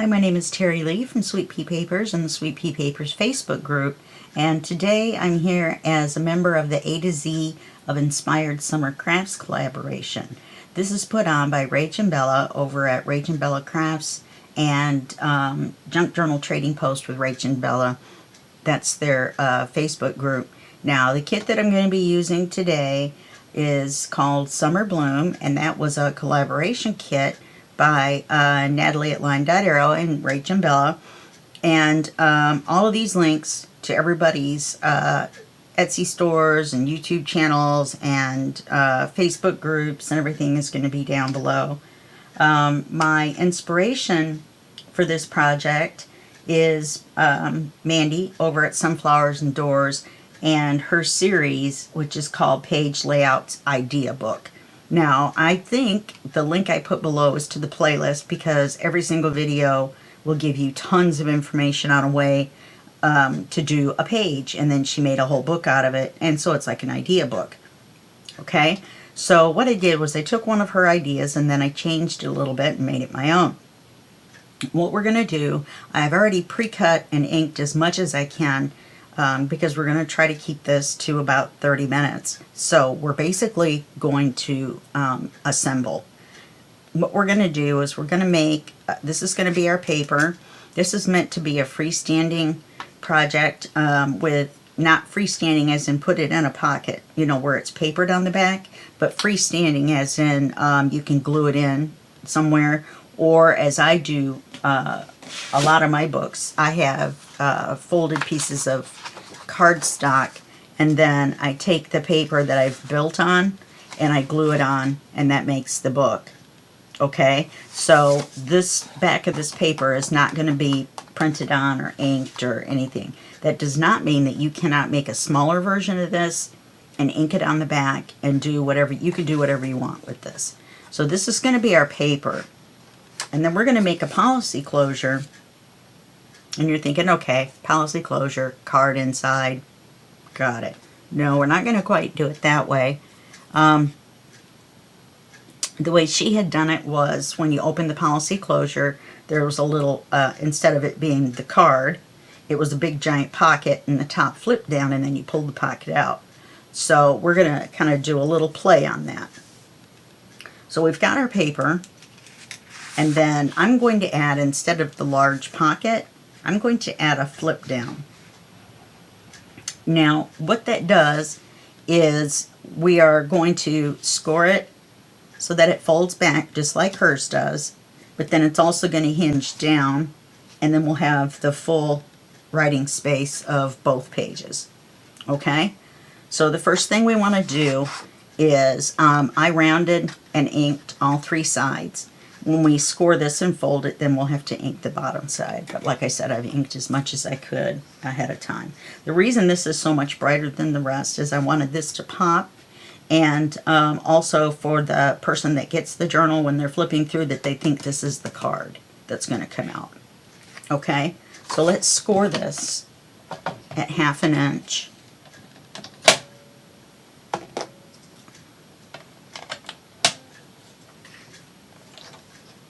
my name is Terry Lee from Sweet Pea Papers and the Sweet Pea Papers Facebook group, and today I'm here as a member of the A to Z of Inspired Summer Crafts collaboration. This is put on by Rach and Bella over at Rach and Bella Crafts and Junk Journal Trading Post with Rach and Bella. That's their Facebook group. Now, the kit that I'm going to be using today is called Summer Bloom, and that was a collaboration kit by Natalie at Line.Arrow and Rach and Bella. And all of these links to everybody's Etsy stores and YouTube channels and Facebook groups and everything is going to be down below. My inspiration for this project is Mandy over at Sunflowers and Doors and her series, which is called Page Layouts Idea Book. Now, I think the link I put below is to the playlist because every single video will give you tons of information on a way to do a page, and then she made a whole book out of it, and so it's like an idea book. Okay, so what I did was I took one of her ideas and then I changed it a little bit and made it my own. What we're going to do, I've already pre-cut and inked as much as I can because we're going to try to keep this to about 30 minutes. So we're basically going to assemble. What we're going to do is we're going to make, this is going to be our paper. This is meant to be a freestanding project with not freestanding as in put it in a pocket, you know, where it's papered on the back, but freestanding as in you can glue it in somewhere, or as I do a lot of my books, I have folded pieces of cardstock, and then I take the paper that I've built on and I glue it on, and that makes the book. Okay, so this back of this paper is not going to be printed on or inked or anything. That does not mean that you cannot make a smaller version of this and ink it on the back and do whatever, you can do whatever you want with this. So this is going to be our paper. And then we're going to make a policy closure. And you're thinking, okay, policy closure, card inside, got it. No, we're not going to quite do it that way. The way she had done it was when you open the policy closure, there was a little, instead of it being the card, it was a big giant pocket and the top flipped down and then you pulled the pocket out. So we're going to kind of do a little play on that. So we've got our paper, and then I'm going to add, instead of the large pocket, I'm going to add a flip down. Now, what that does is we are going to score it so that it folds back just like hers does, but then it's also going to hinge down, and then we'll have the full writing space of both pages. Okay, so the first thing we want to do is I rounded and inked all three sides. When we score this and fold it, then we'll have to ink the bottom side. But like I said, I've inked as much as I could ahead of time. The reason this is so much brighter than the rest is I wanted this to pop, and also for the person that gets the journal when they're flipping through, that they think this is the card that's going to come out. Okay, so let's score this at 1/2 inch.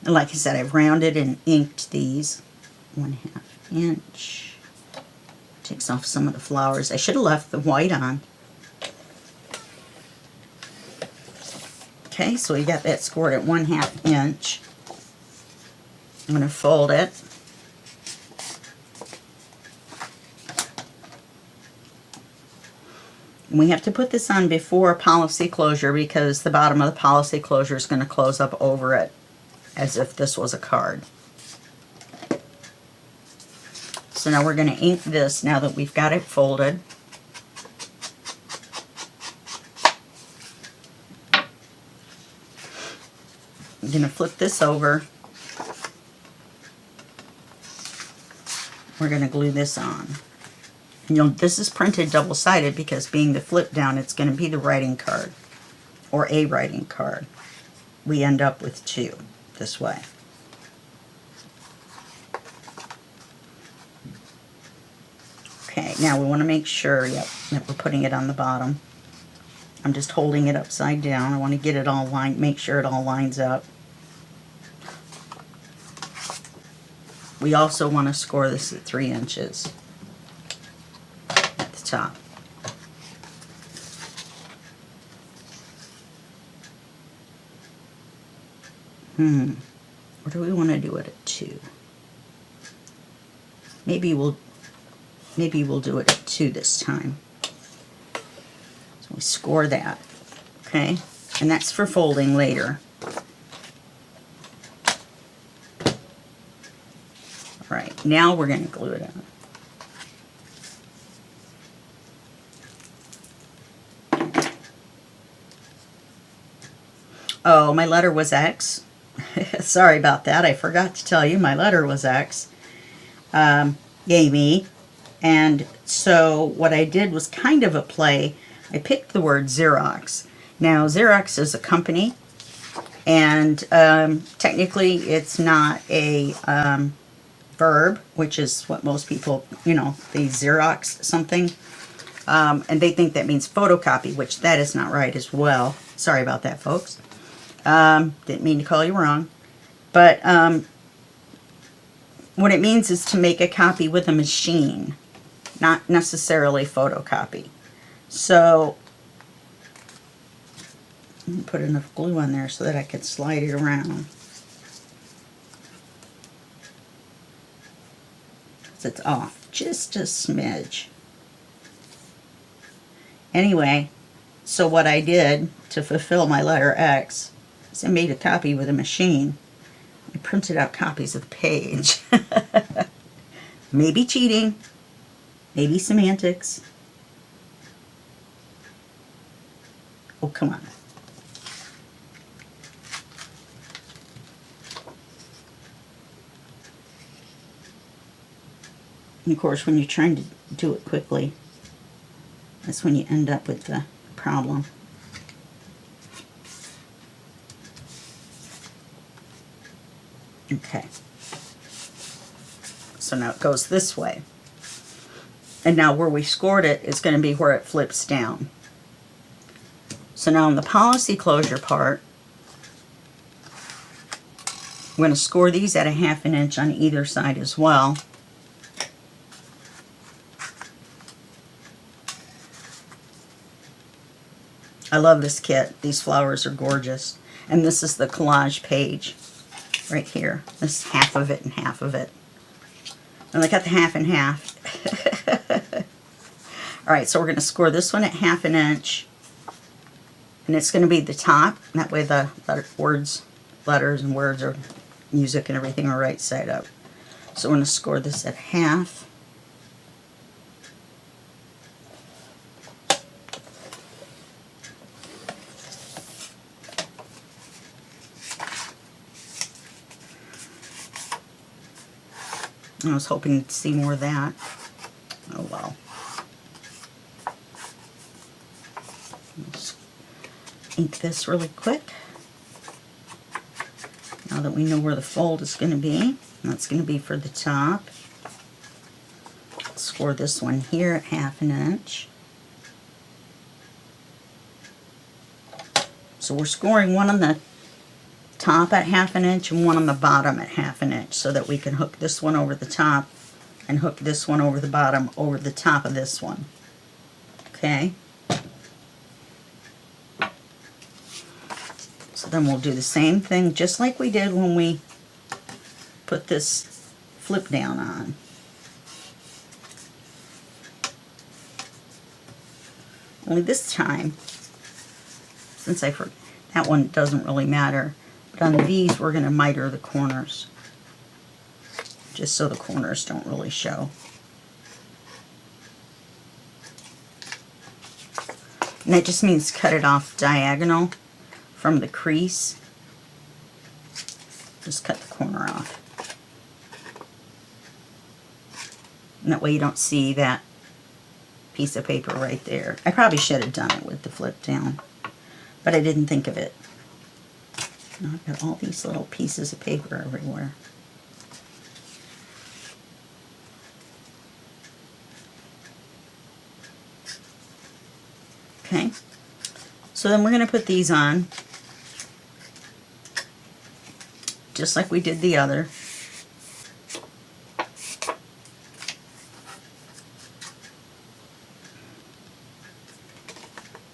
And like I said, I've rounded and inked these 1/2 inch. Takes off some of the flowers. I should have left the white on. Okay, so we got that scored at 1/2 inch. I'm going to fold it. And we have to put this on before policy closure because the bottom of the policy closure is going to close up over it as if this was a card. So now we're going to ink this now that we've got it folded. I'm going to flip this over. We're going to glue this on. You know, this is printed double-sided because being the flip down, it's going to be the writing card or a writing card. We end up with two this way. Okay, now we want to make sure, that we're putting it on the bottom. I'm just holding it upside down. I want to get it all lined, make sure it all lines up. we also want to score this at 3 inches at the top. Or do we want to do it at 2? Maybe we'll do it at 2 this time. So we score that, okay? And that's for folding later. All right, now we're going to glue it on. Oh, my letter was X. Sorry about that. I forgot to tell you my letter was X. Yay me. And so what I did was kind of a play. I picked the word Xerox. Now Xerox is a company, and technically it's not a verb, which is what most people, you know, they Xerox something. And they think that means photocopy, which that is not right as well. Sorry about that, folks. Didn't mean to call you wrong. But what it means is to make a copy with a machine, not necessarily photocopy. So let me put enough glue on there so that I can slide it around. So it's off just a smidge. Anyway, so what I did to fulfill my letter X is I made a copy with a machine. I printed out copies of the page. Maybe cheating, maybe semantics. Oh, come on. And of course, when you're trying to do it quickly, that's when you end up with the problem. Okay. So now it goes this way. And now where we scored it is going to be where it flips down. So now on the policy closure part, I'm going to score these at a 1/2 inch on either side as well. I love this kit. These flowers are gorgeous. And this is the collage page right here. This is half of it and half of it. And I cut the half in half. Alright, so we're going to score this one at 1/2 inch. And it's going to be the top. And that way the letters and words or music and everything are right side up. So we're going to score this at 1/2. I was hoping to see more of that. Oh well. Let's ink this really quick. Now that we know where the fold is going to be. That's going to be for the top. Score this one here at 1/2 inch. So we're scoring one on the top at 1/2 inch and one on the bottom at 1/2 inch so that we can hook this one over the top and hook this one over the bottom over the top of this one. Okay? So then we'll do the same thing just like we did when we put this flip down on. Only this time, since that one doesn't really matter, but on these we're going to miter the corners just so the corners don't really show. And that just means cut it off diagonal from the crease. Just cut the corner off. And that way you don't see that piece of paper right there. I probably should have done it with the flip down, but I didn't think of it. Now I've got all these little pieces of paper everywhere. Okay, so then we're going to put these on just like we did the other.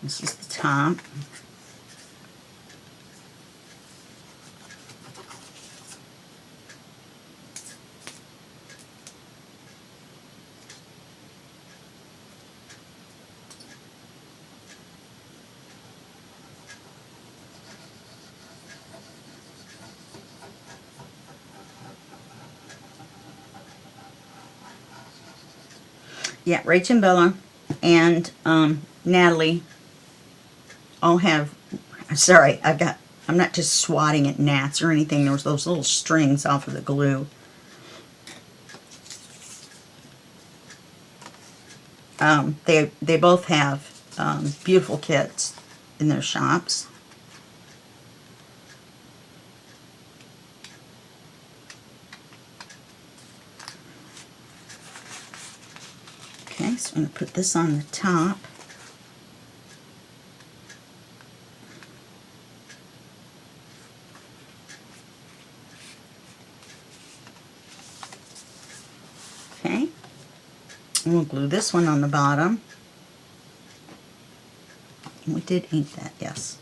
This is the top. Yeah, Rach and Bella and Natalie all have, sorry, I'm not just swatting at gnats or anything. There was those little strings off of the glue. They both have beautiful kits in their shops. Okay, so I'm going to put this on the top. Okay, and we'll glue this one on the bottom. We did ink that, yes.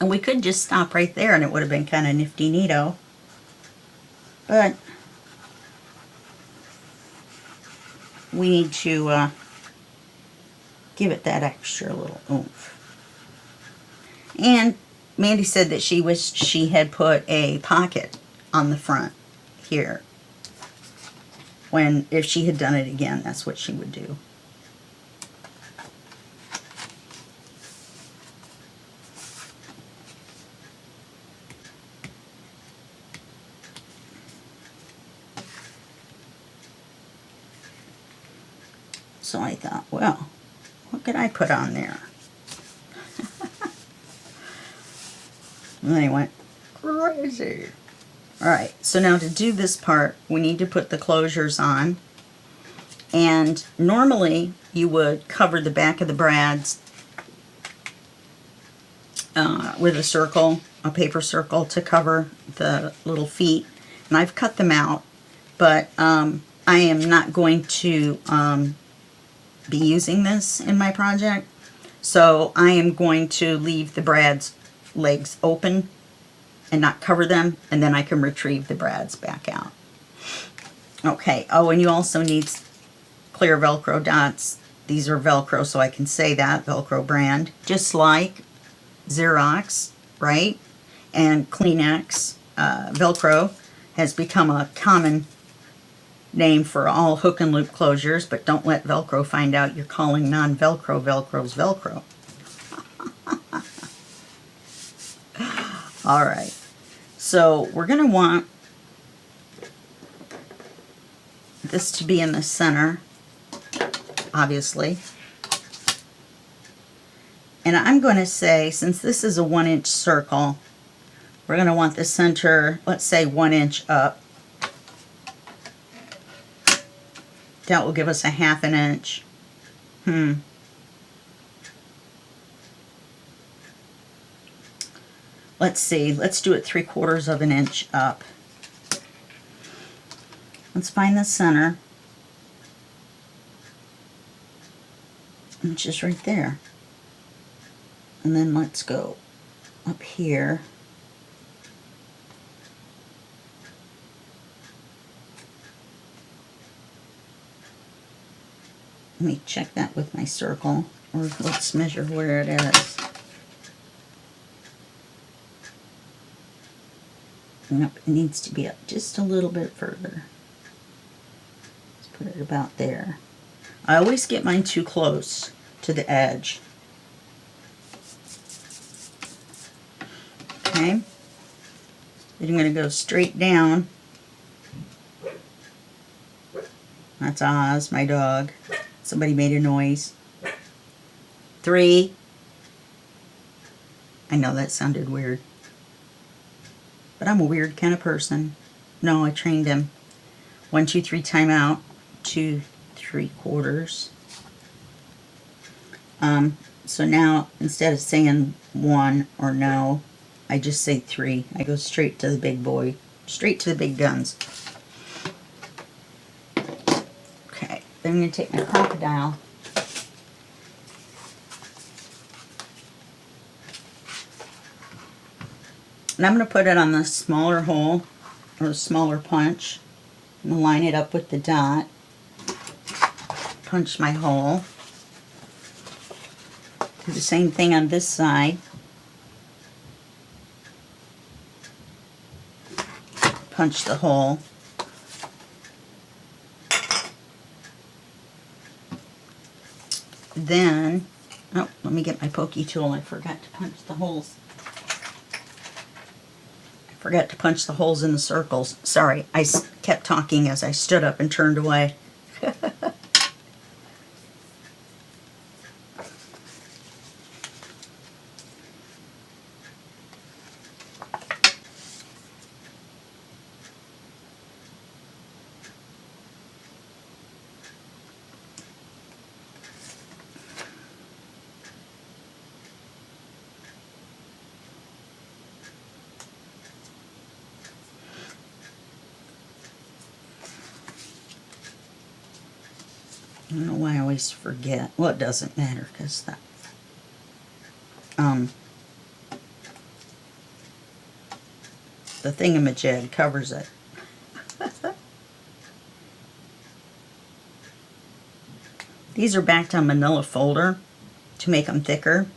And we could just stop right there and it would have been kind of nifty neato. But we need to give it that extra little oomph. And Mandy said that she wished she had put a pocket on the front here. If she had done it again, that's what she would do. So I thought, well, what could I put on there? And then I went crazy. Alright, so now to do this part, we need to put the closures on. And normally you would cover the back of the brads with a circle, a paper circle to cover the little feet. And I've cut them out, but I am not going to be using this in my project. So I am going to leave the brad's legs open and not cover them, and then I can retrieve the brads back out. Okay, oh, and you also need clear Velcro dots. These are Velcro, so I can say that, Velcro brand. Just like Xerox, right? And Kleenex, Velcro has become a common name for all hook and loop closures, but don't let Velcro find out you're calling non-Velcro Velcro's Velcro. All right, so we're going to want this to be in the center, obviously. And I'm going to say, since this is a 1-inch circle, we're going to want the center, let's say 1 inch up. That will give us a 1/2 inch. Let's see, let's do it 3/4 of an inch up. Let's find the center. Which is right there. And then let's go up here. Let me check that with my circle, or let's measure where it is. Nope, it needs to be up just a little bit further. Let's put it about there. I always get mine too close to the edge. Okay. Then I'm going to go straight down. That's Oz, my dog. Somebody made a noise. 3. I know that sounded weird. But I'm a weird kind of person. No, I trained him. 1, 2, 3, time out. 2, 3/4. So now, instead of saying 1 or no, I just say 3. I go straight to the big boy. Straight to the big guns. Okay. Then I'm going to take my crocodile. And I'm going to put it on the smaller hole, or the smaller punch. I'm going to line it up with the dot. Punch my hole. Do the same thing on this side. Punch the hole. Then, oh, let me get my pokey tool. I forgot to punch the holes. Forgot to punch the holes in the circles. Sorry, I kept talking as I stood up and turned away. I don't know why I always forget. Well, it doesn't matter because that the thingamajig covers it. These are backed on manila folder to make them thicker.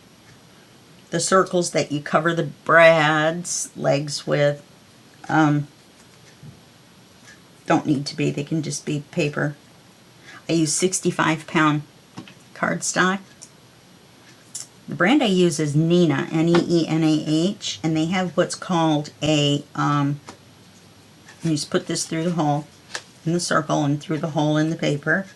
The circles that you cover the brad's legs with don't need to be. They can just be paper. I use 65-pound cardstock. The brand I use is Neenah, N-E-E-N-A-H, and they have what's called a, you just put this through the hole in the circle and through the hole in the paper.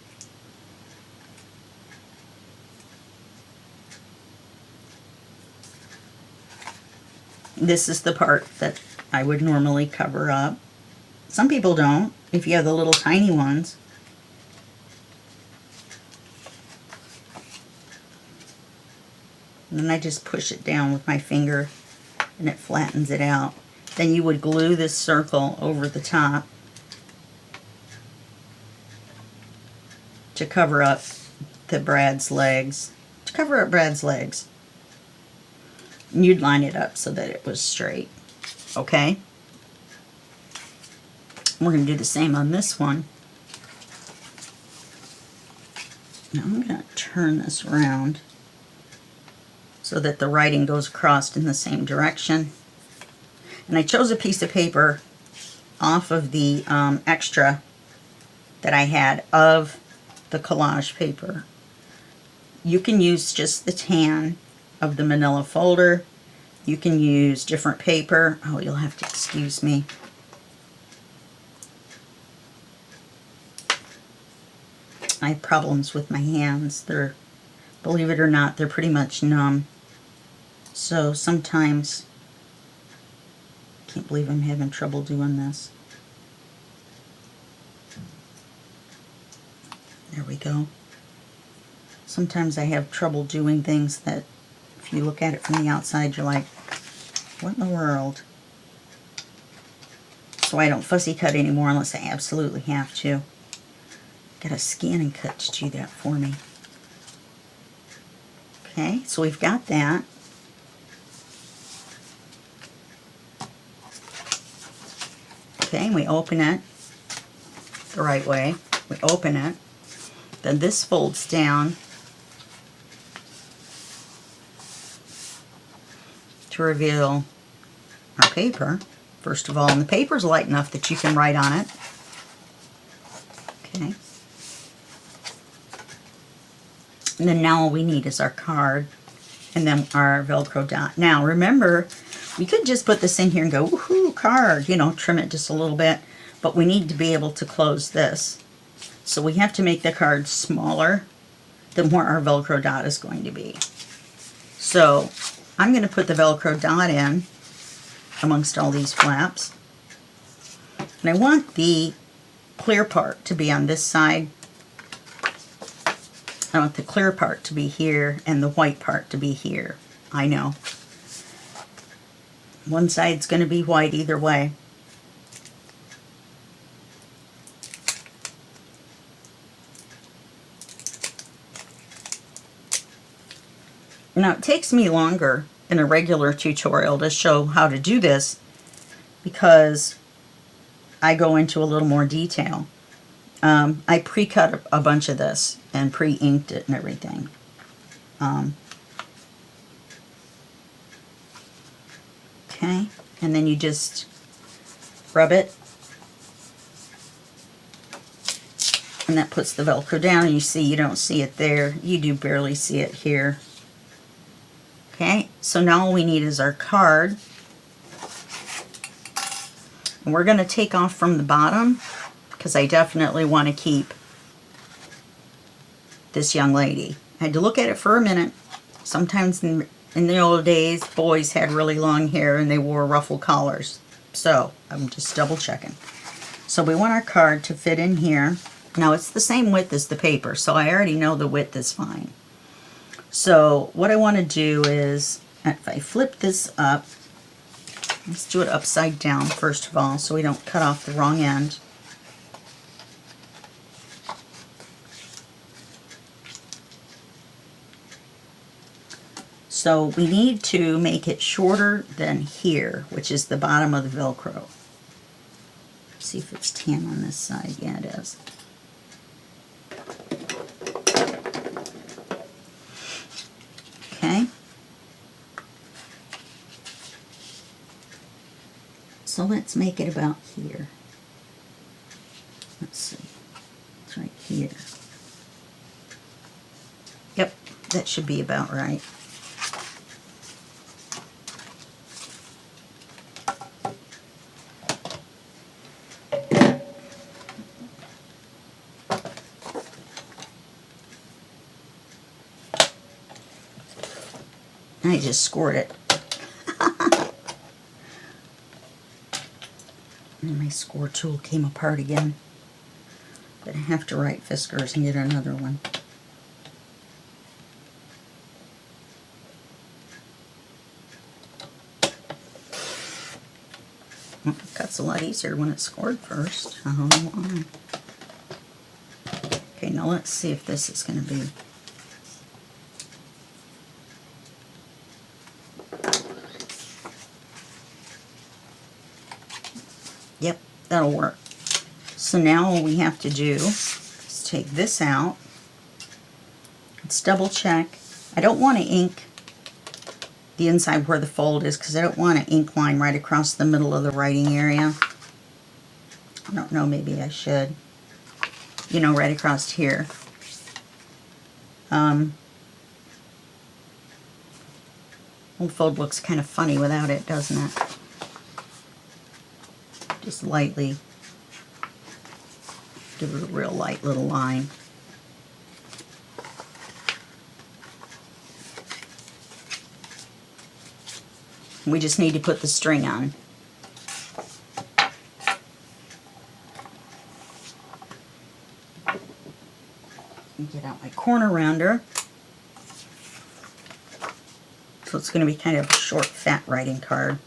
This is the part that I would normally cover up. Some people don't, if you have the little tiny ones. And then I just push it down with my finger and it flattens it out. Then you would glue this circle over the top to cover up the Brad's legs. To cover up Brad's legs. And you'd line it up so that it was straight. Okay? We're going to do the same on this one. Now I'm going to turn this around so that the writing goes across in the same direction. And I chose a piece of paper off of the extra that I had of the collage paper. You can use just the tan of the manila folder. You can use different paper. Oh, you'll have to excuse me. I have problems with my hands. They're, believe it or not, they're pretty much numb. So sometimes, can't believe I'm having trouble doing this. There we go. Sometimes I have trouble doing things that, if you look at it from the outside, you're like, what in the world? So I don't fussy cut anymore unless I absolutely have to. Got a scanning cut to do that for me. Okay, so we've got that. Okay, and we open it the right way. We open it. Then this folds down to reveal our paper, first of all. And the paper's light enough that you can write on it. Okay. And then now all we need is our card and then our Velcro dot. Now remember, we could just put this in here and go, woohoo, card, you know, trim it just a little bit, but we need to be able to close this. So we have to make the card smaller than where our Velcro dot is going to be. So I'm going to put the Velcro dot in amongst all these flaps. And I want the clear part to be on this side. I want the clear part to be here and the white part to be here. I know. One side's going to be white either way. Now it takes me longer in a regular tutorial to show how to do this because I go into a little more detail. I pre-cut a bunch of this and pre-inked it and everything. Okay, and then you just rub it, and that puts the Velcro down, and you see you don't see it there. You do barely see it here. Okay, so now all we need is our card. And we're going to take off from the bottom because I definitely want to keep this young lady. I had to look at it for a minute. Sometimes in the old days, boys had really long hair and they wore ruffle collars. So I'm just double checking. So we want our card to fit in here. Now it's the same width as the paper, so I already know the width is fine. So what I want to do is, if I flip this up, let's do it upside down first of all so we don't cut off the wrong end. So we need to make it shorter than here, which is the bottom of the Velcro. See if it's tan on this side. Yeah, it is. Okay. So let's make it about here. Let's see. It's right here. Yep, that should be about right. I just scored it. And my score tool came apart again. But I have to write Fiskars and get another one. Well, it cuts a lot easier when it's scored first. I don't know why. Okay, now let's see if this is going to be. Yep, that'll work. So now all we have to do is take this out. Let's double check. I don't want to ink the inside where the fold is because I don't want an ink line right across the middle of the writing area. I don't know, maybe I should. You know, right across here. The fold looks kind of funny without it, doesn't it? Just lightly give it a real light little line. We just need to put the string on. Get out my corner rounder. So it's going to be kind of a short, fat writing card.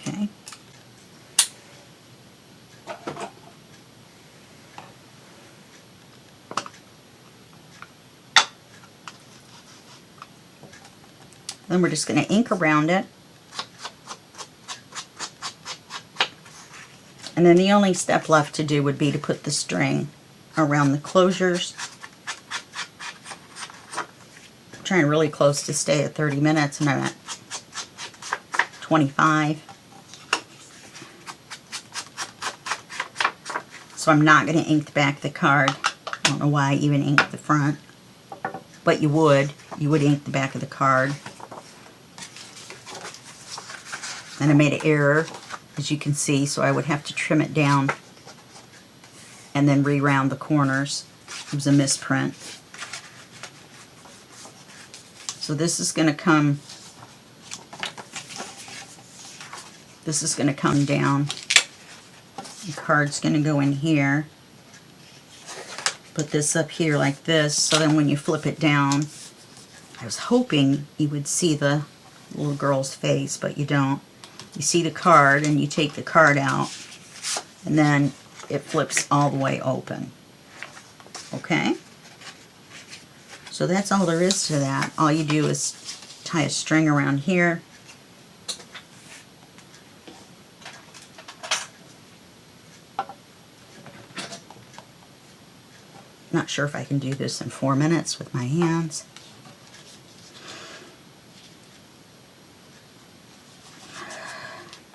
Okay. Then we're just going to ink around it. And then the only step left to do would be to put the string around the closures. I'm trying really close to stay at 30 minutes and I'm at 25. So I'm not going to ink the back of the card. I don't know why I even inked the front. But you would. You would ink the back of the card. And I made an error, as you can see, so I would have to trim it down and then re-round the corners. It was a misprint. So this is going to come, down. The card's going to go in here. Put this up here like this, so then when you flip it down, I was hoping you would see the little girl's face, but you don't. You see the card, and you take the card out, and then it flips all the way open. Okay? So that's all there is to that. All you do is tie a string around here. Not sure if I can do this in 4 minutes with my hands.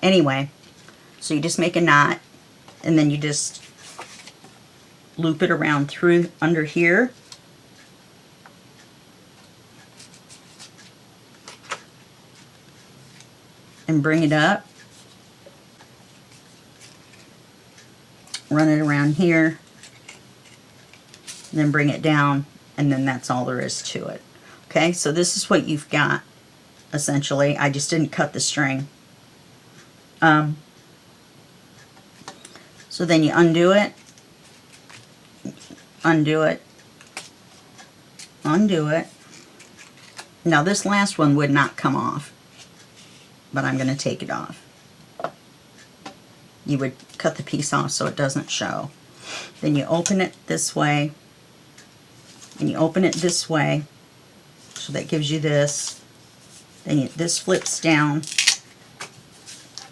Anyway, so you just make a knot, and then you just loop it around through under here. And bring it up. Run it around here. And then bring it down, and then that's all there is to it. Okay, so this is what you've got, essentially. I just didn't cut the string. So then you undo it, undo it, undo it. Now this last one would not come off, but I'm going to take it off. You would cut the piece off so it doesn't show. Then you open it this way, and you open it this way, so that gives you this. Then this flips down.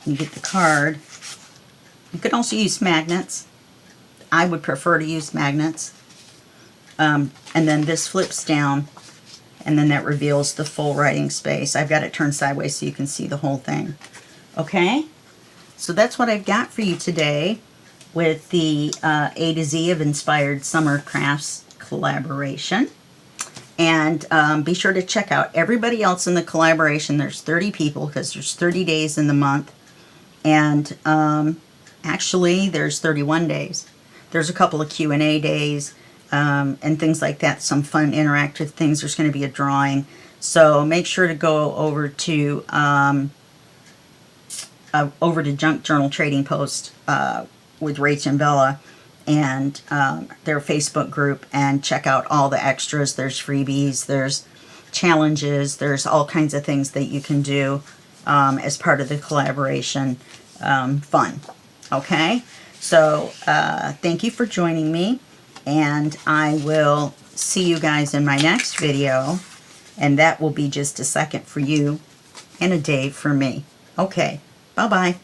You get the card. You could also use magnets. I would prefer to use magnets. And then this flips down, and then that reveals the full writing space. I've got it turned sideways so you can see the whole thing. Okay? So that's what I've got for you today with the A to Z of Inspired Summer Crafts collaboration. And be sure to check out everybody else in the collaboration. There's 30 people because there's 30 days in the month. And actually, there's 31 days. There's a couple of Q&A days and things like that. Some fun interactive things. There's going to be a drawing. So make sure to go over to Junk Journal Trading Post with Rach and Bella and their Facebook group, and check out all the extras. There's freebies, there's challenges, there's all kinds of things that you can do as part of the collaboration. Fun. Okay? So thank you for joining me, and I will see you guys in my next video, and that will be just a second for you and a day for me. Okay. Bye-bye.